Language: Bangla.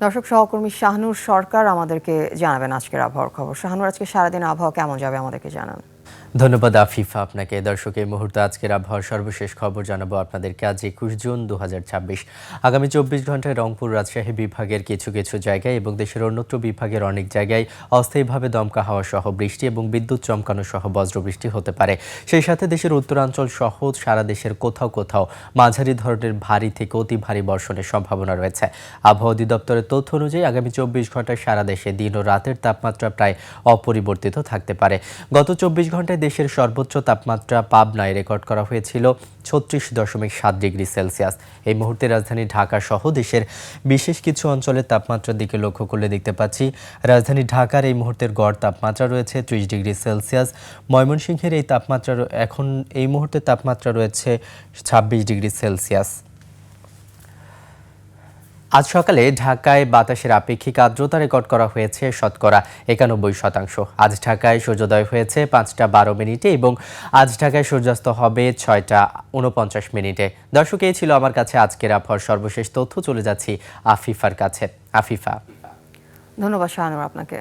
দর্শক সহকর্মী শাহনুর সরকার আমাদেরকে জানাবেন আজকের আবহাওয়ার খবর। শাহনুর, আজকে সারাদিন আবহাওয়া কেমন যাবে আমাদেরকে জানান। ধন্যবাদ আফিফা আপনাকে। দর্শক, এই মুহূর্তে আজকের আবহাওয়ার সর্বশেষ খবর জানাবো আপনাদেরকে। আজ 21 জুন 2026। আগামী 24 ঘন্টায় রংপুর রাজশাহী বিভাগের কিছু কিছু জায়গায় এবং দেশের অন্যত্র বিভাগের অনেক জায়গায় অস্থায়ীভাবে দমকা হাওয়া সহ বৃষ্টি এবং বিদ্যুৎ চমকানো সহ বজ্রবৃষ্টি হতে পারে। সেই সাথে দেশের উত্তরাঞ্চল সহ সারা দেশের কোথাও কোথাও মাঝারি ধরনের ভারী থেকে অতি ভারী বর্ষণের সম্ভাবনা রয়েছে। আবহাওয়া অধিদপ্তরের তথ্য অনুযায়ী আগামী 24 ঘন্টায় সারা দেশে দিন ও রাতের তাপমাত্রা প্রায় অপরিবর্তিত থাকতে পারে। গত 24 ঘন্টায় দেশের সর্বোচ্চ তাপমাত্রা পাবনায় রেকর্ড করা হয়েছিল 36.7 ডিগ্রি সেলসিয়াস। এই মুহূর্তে রাজধানী ঢাকা সহ দেশের বিশেষ কিছু অঞ্চলের তাপমাত্রার দিকে লক্ষ্য করলে দেখতে পাচ্ছি রাজধানী ঢাকার এই মুহূর্তের গড় তাপমাত্রা রয়েছে 30 ডিগ্রি সেলসিয়াস। ময়মনসিংহের এই মুহূর্তে তাপমাত্রা রয়েছে 26 ডিগ্রি সেলসিয়াস। আজ সকালে ঢাকায় বাতাসের আপেক্ষিক আর্দ্রতা রেকর্ড করা হয়েছে শতকরা 91%। আজ ঢাকায় সূর্যোদয় হয়েছে 5টা 12 এবং আজ ঢাকায় সূর্যাস্ত হবে 6টা 49 দর্শক, এই ছিল আমার কাছে আজকের আবহাওয়ার সর্বশেষ তথ্য। চলে যাচ্ছি আফিফার কাছে। আফিফা। ধন্যবাদ শাহনুর আপনাকে।